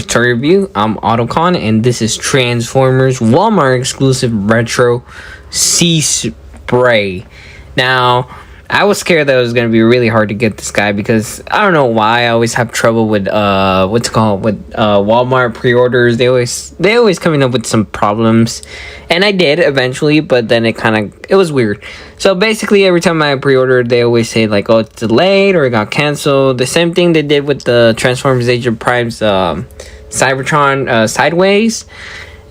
Transformers toy review. I'm Autocon, and this is Transformers Walmart exclusive retro Seaspray. Now, I was scared that it was gonna be really hard to get this guy because I don't know why I always have trouble with Walmart pre-orders. They always coming up with some problems, and I did eventually, but then it was weird. So basically, every time I pre-ordered, they always say like, "Oh, it's delayed" or "It got canceled." The same thing they did with the Transformers Age of Prime's Cybertron Sideways.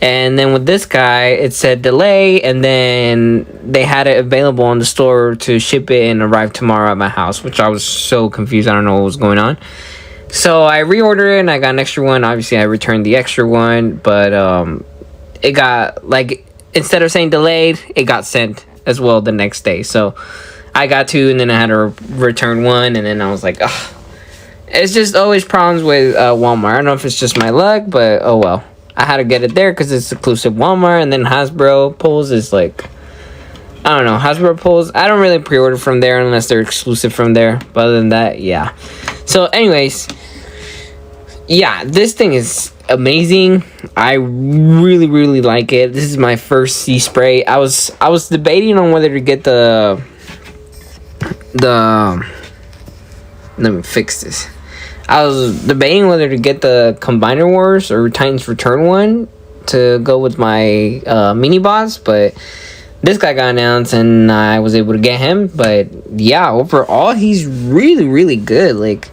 And then with this guy, it said delay, and then they had it available on the store to ship it and arrive tomorrow at my house, which I was so confused. I don't know what was going on. So I reordered it, and I got an extra one. Obviously, I returned the extra one, but it got, like, instead of saying delayed, it got sent as well the next day. So I got two, and then I had to return one, and then I was like, ugh. It's just always problems with Walmart. I don't know if it's just my luck, but oh well. I had to get it there because it's exclusive Walmart, and then Hasbro pulls is like, I don't know, Hasbro pulls, I don't really pre-order from there unless they're exclusive from there, but other than that, yeah. So anyways, yeah, this thing is amazing. I really like it. This is my first Seaspray. I was debating on whether to get the let me fix this. I was debating whether to get the Combiner Wars or Titans Return one to go with my mini boss, but this guy got announced and I was able to get him. But yeah, overall he's really good. Like,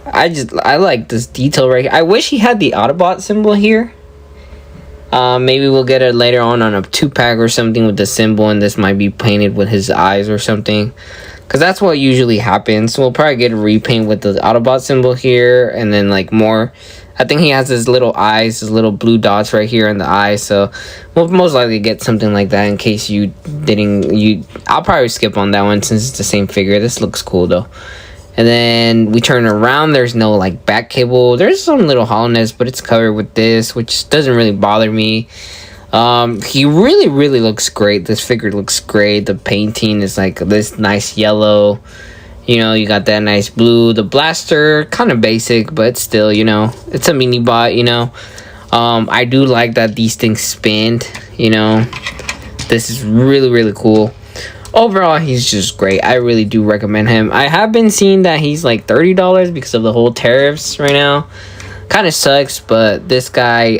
I like this detail right here. I wish he had the Autobot symbol here. Maybe we'll get it later on a 2-pack or something with the symbol, and this might be painted with his eyes or something. Because that's what usually happens. We'll probably get a repaint with the Autobot symbol here. And then like more. I think he has his little eyes. His little blue dots right here in the eyes. So we'll most likely get something like that in case you didn't. I'll probably skip on that one since it's the same figure. This looks cool though. And then we turn around. There's no like back cable. There's some little hollowness, but it's covered with this, which doesn't really bother me. He really looks great. This figure looks great. The painting is like this nice yellow. You know, you got that nice blue. The blaster, kind of basic, but still, you know, it's a mini bot, you know. I do like that these things spin, you know. This is really cool. Overall, he's just great. I really do recommend him. I have been seeing that he's like $30 because of the whole tariffs right now. Kind of sucks, but this guy,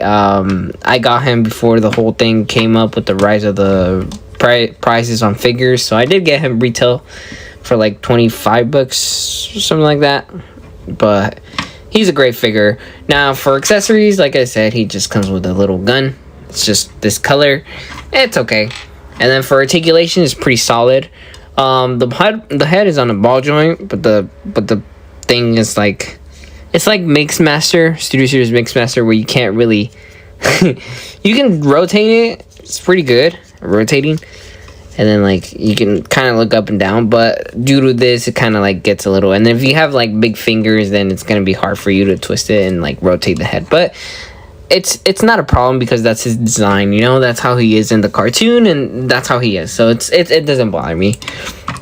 I got him before the whole thing came up with the rise of the prices on figures. So I did get him retail for like $25, something like that. But he's a great figure. Now for accessories, like I said, he just comes with a little gun. It's just this color. It's okay. And then for articulation, it's pretty solid. The head is on a ball joint, but the thing is like, it's like Mixmaster, Studio Series Mixmaster, where you can't really you can rotate it. It's pretty good rotating, and then like you can kind of look up and down, but due to this, it kind of like gets a little, and if you have like big fingers, then it's gonna be hard for you to twist it and like rotate the head. But it's not a problem because that's his design, you know. That's how he is in the cartoon, and that's how he is, so it doesn't bother me.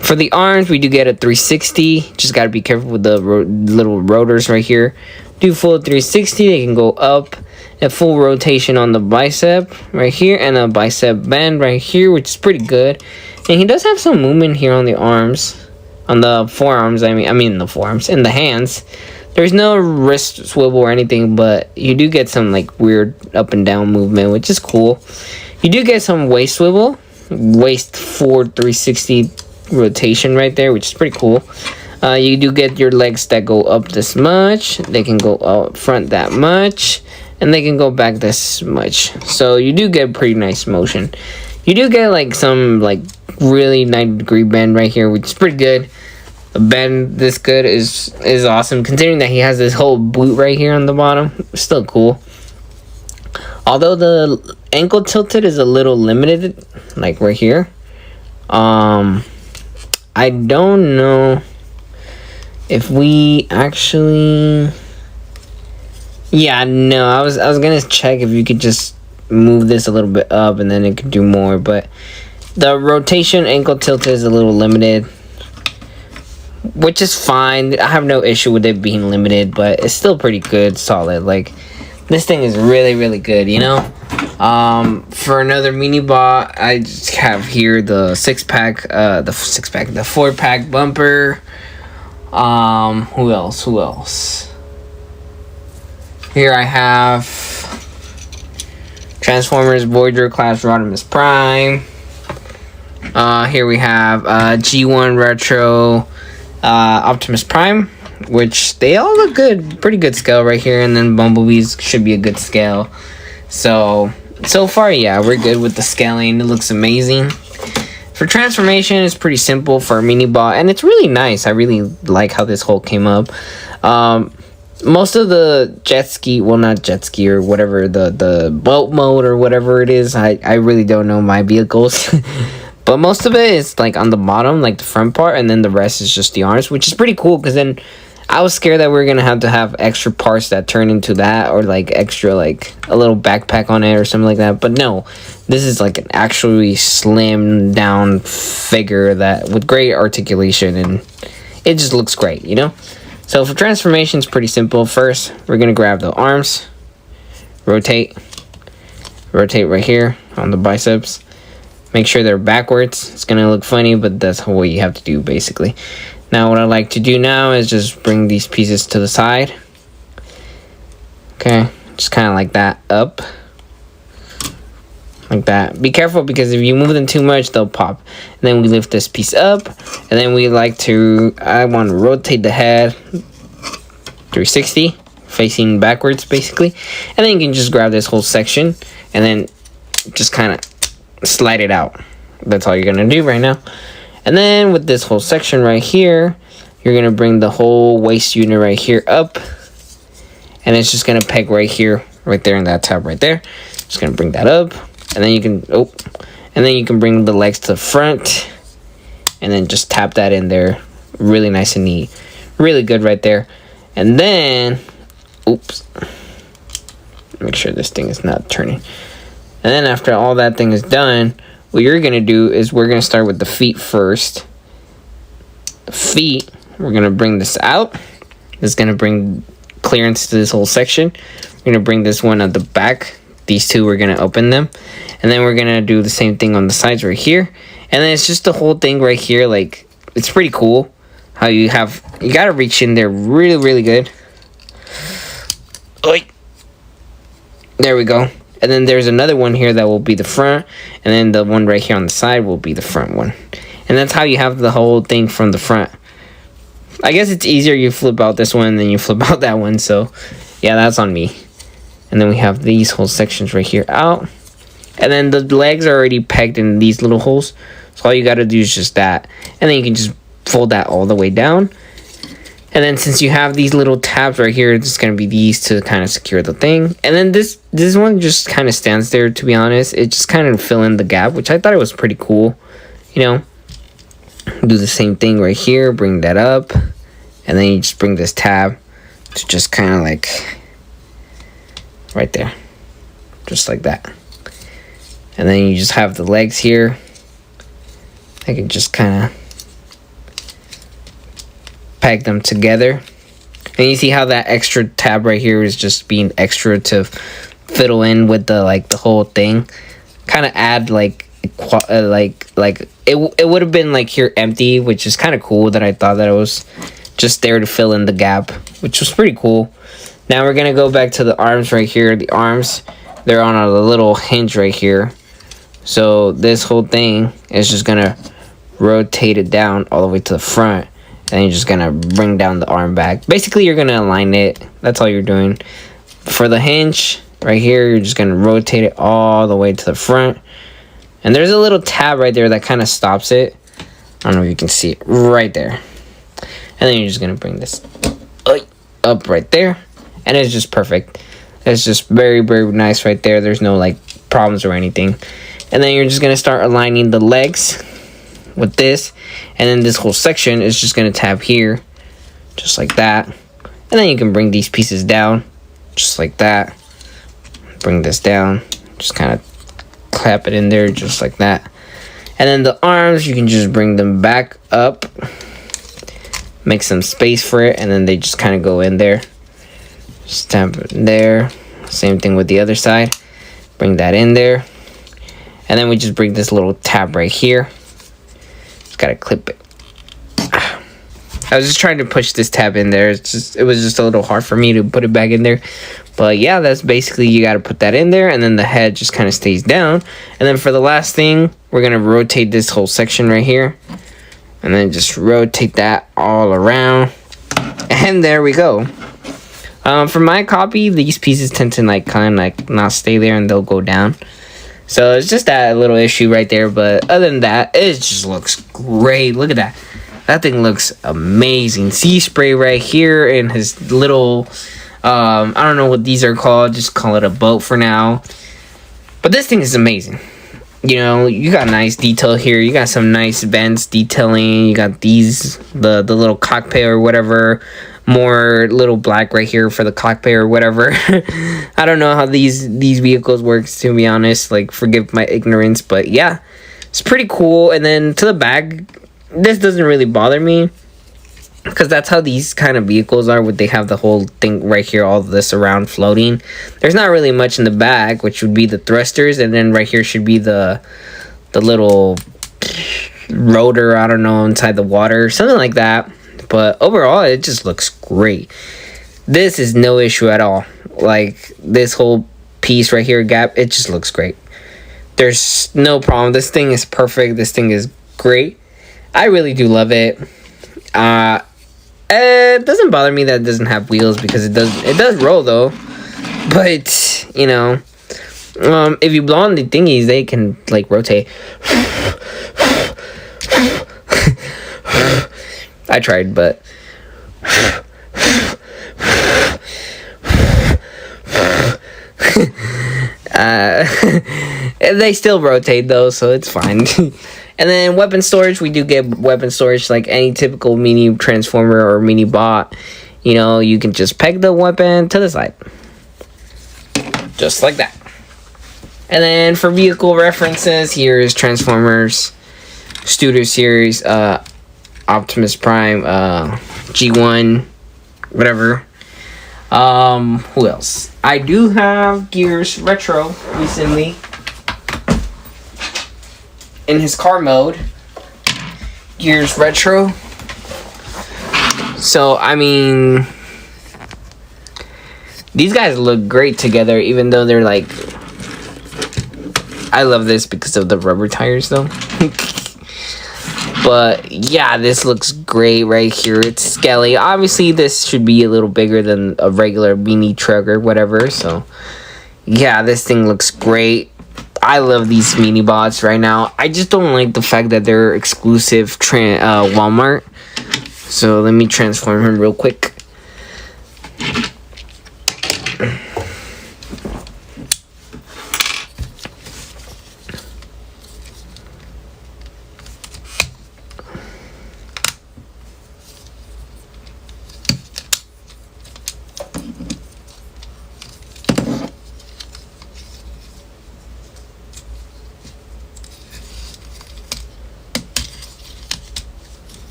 For the arms, we do get a 360. Just got to be careful with the little rotors right here. Do full 360. They can go up. A full rotation on the bicep right here. And a bicep bend right here, which is pretty good. And he does have some movement here on the arms. On the forearms, I mean the forearms. And the hands. There's no wrist swivel or anything, but you do get some like weird up and down movement, which is cool. You do get some waist swivel. Waist forward 360 rotation right there, which is pretty cool. You do get your legs that go up this much. They can go out front that much, and they can go back this much. So you do get pretty nice motion. You do get like some like really 90-degree bend right here, which is pretty good. A bend this good is awesome, considering that he has this whole boot right here on the bottom. Still cool. Although the ankle tilted is a little limited, like right here. I don't know if we actually, yeah, no, I was gonna check if you could just move this a little bit up and then it could do more, but the rotation ankle tilt is a little limited, which is fine. I have no issue with it being limited, but it's still pretty good, solid. Like, This thing is really, really good, you know. For another mini bot, I just have here the 6-pack, the 4-pack bumper. Who else? Here I have Transformers Voyager Class Rodimus Prime. Here we have G1 Retro Optimus Prime, which they all look good, pretty good scale right here, and then Bumblebee's should be a good scale. So far, yeah, we're good with the scaling. It looks amazing. For transformation, it's pretty simple for a mini bot, and it's really nice. I really like how this whole came up. Most of the jet ski, well, not jet ski or whatever, the boat mode or whatever it is, I really don't know my vehicles. But most of it is like on the bottom, like the front part, and then the rest is just the arms, which is pretty cool, because then I was scared that we are going to have extra parts that turn into that, or like extra, like a little backpack on it or something like that. But no, this is like an actually slimmed down figure that with great articulation, and it just looks great, you know? So for transformation, it's pretty simple. First, we're going to grab the arms, rotate right here on the biceps. Make sure they're backwards. It's going to look funny, but that's what you have to do, basically. Now, what I like to do now is just bring these pieces to the side. Okay, just kind of like that, up. Like that. Be careful, because if you move them too much, they'll pop. And then we lift this piece up, and then we like to, I want to rotate the head 360, facing backwards, basically. And then you can just grab this whole section, and then just kind of slide it out. That's all you're going to do right now. And then with this whole section right here, you're going to bring the whole waist unit right here up. And it's just going to peg right here, right there in that tab right there. Just going to bring that up. And then you can, bring the legs to the front. And then just tap that in there. Really nice and neat. Really good right there. And then, oops. Make sure this thing is not turning. And then after all that thing is done, what you're going to do is we're going to start with the feet first. The feet, we're going to bring this out. It's going to bring clearance to this whole section. We're going to bring this one at the back. These two, we're going to open them. And then we're going to do the same thing on the sides right here. And then it's just the whole thing right here. Like, it's pretty cool how you got to reach in there really, really good. Oi. There we go. And then there's another one here that will be the front. And then the one right here on the side will be the front one. And that's how you have the whole thing from the front. I guess it's easier you flip out this one than you flip out that one. So, yeah, that's on me. And then we have these whole sections right here out. And then the legs are already pegged in these little holes. So all you got to do is just that. And then you can just fold that all the way down. And then since you have these little tabs right here, it's going to be these to kind of secure the thing. And then this one just kind of stands there, to be honest. It just kind of fill in the gap, which I thought it was pretty cool. You know, do the same thing right here. Bring that up. And then you just bring this tab to just kind of like right there. Just like that. And then you just have the legs here. I can just kind of peg them together. And you see how that extra tab right here is just being extra to fiddle in with the whole thing. Kind of add like it would have been like here empty, which is kind of cool that I thought that it was just there to fill in the gap, which was pretty cool. Now we're gonna go back to the arms right here. The arms, they're on a little hinge right here. So this whole thing is just gonna rotate it down all the way to the front. And you're just gonna bring down the arm back. Basically, you're gonna align it. That's all you're doing. For the hinge, right here, you're just gonna rotate it all the way to the front. And there's a little tab right there that kind of stops it. I don't know if you can see it right there. And then you're just gonna bring this up right there. And it's just perfect. It's just very, very nice right there. There's no like problems or anything. And then you're just gonna start aligning the legs with this. And then this whole section is just going to tab here. Just like that. And then you can bring these pieces down. Just like that. Bring this down. Just kind of clap it in there just like that. And then the arms, you can just bring them back up. Make some space for it. And then they just kind of go in there. Stamp it in there. Same thing with the other side. Bring that in there. And then we just bring this little tab right here. Just gotta clip it. I was just trying to push this tab in there. It was just a little hard for me to put it back in there. But yeah, that's basically, you got to put that in there, and then the head just kind of stays down. And then for the last thing, we're going to rotate this whole section right here. And then just rotate that all around. And there we go. For my copy, these pieces tend to not stay there, and they'll go down. So it's just that little issue right there. But other than that, it just looks great. Look at that. That thing looks amazing. Seaspray right here and his little, I don't know what these are called. Just call it a boat for now. But this thing is amazing. You know, you got nice detail here. You got some nice vents detailing. You got these, the little cockpit or whatever. More little black right here for the cockpit or whatever. I don't know how these vehicles work, to be honest. Like, forgive my ignorance. But yeah, it's pretty cool. And then to the back, this doesn't really bother me, because that's how these kind of vehicles are. They have the whole thing right here, all this around floating. There's not really much in the back, which would be the thrusters, and then right here should be the little rotor, I don't know, inside the water, something like that. But overall, it just looks great. This is no issue at all. Like, this whole piece right here, gap, it just looks great. There's no problem. This thing is perfect. This thing is great. I really do love it. It doesn't bother me that it doesn't have wheels, because it does roll though. But you know, if you blow on the thingies, they can like rotate. I tried, but they still rotate though, so it's fine. And then weapon storage, we do get weapon storage like any typical mini transformer or mini bot. You know, you can just peg the weapon to the side. Just like that. And then for vehicle references, here's Transformers, Studio Series, Optimus Prime, G1, whatever. Who else? I do have Gears Retro recently. In his car mode, Gears Retro. So I mean, these guys look great together, even though they're like, I love this because of the rubber tires though. But yeah, this looks great right here. It's scaly. Obviously this should be a little bigger than a regular mini truck or whatever. So yeah, this thing looks great. I love these mini bots right now. I just don't like the fact that they're exclusive Walmart. So let me transform him real quick.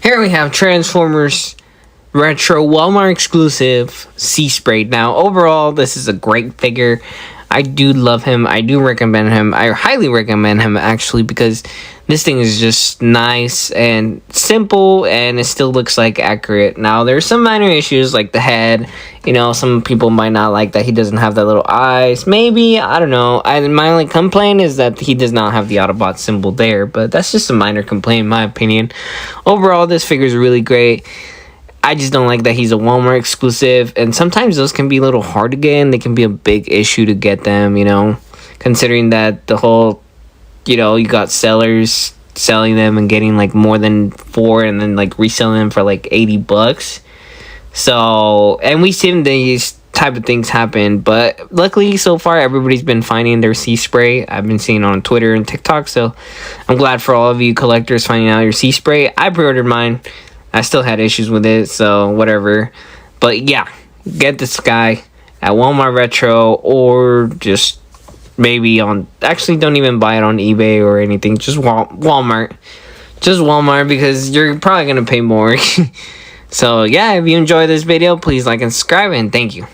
Here we have Transformers Retro Walmart exclusive Seaspray. Now, overall, this is a great figure. I do love him. I do recommend him. I highly recommend him, actually, because this thing is just nice and simple, and it still looks like accurate. Now, there's some minor issues like the head. You know, some people might not like that he doesn't have that little eyes. Maybe, I don't know. My only complaint is that he does not have the Autobot symbol there, but that's just a minor complaint in my opinion. Overall, this figure is really great. I just don't like that he's a Walmart exclusive, and sometimes those can be a little hard to get, and they can be a big issue to get them, you know, considering that the whole, you know, you got sellers selling them and getting like more than 4 and then like reselling them for like $80. So, and we've seen these type of things happen, but luckily so far everybody's been finding their Seaspray. I've been seeing on Twitter and TikTok, so I'm glad for all of you collectors finding out your Seaspray. I pre-ordered mine. I still had issues with it, so whatever. But yeah, get this guy at Walmart Retro, or just maybe on... Actually, don't even buy it on eBay or anything. Just Walmart. Just Walmart, because you're probably going to pay more. So yeah, if you enjoyed this video, please like and subscribe, and thank you.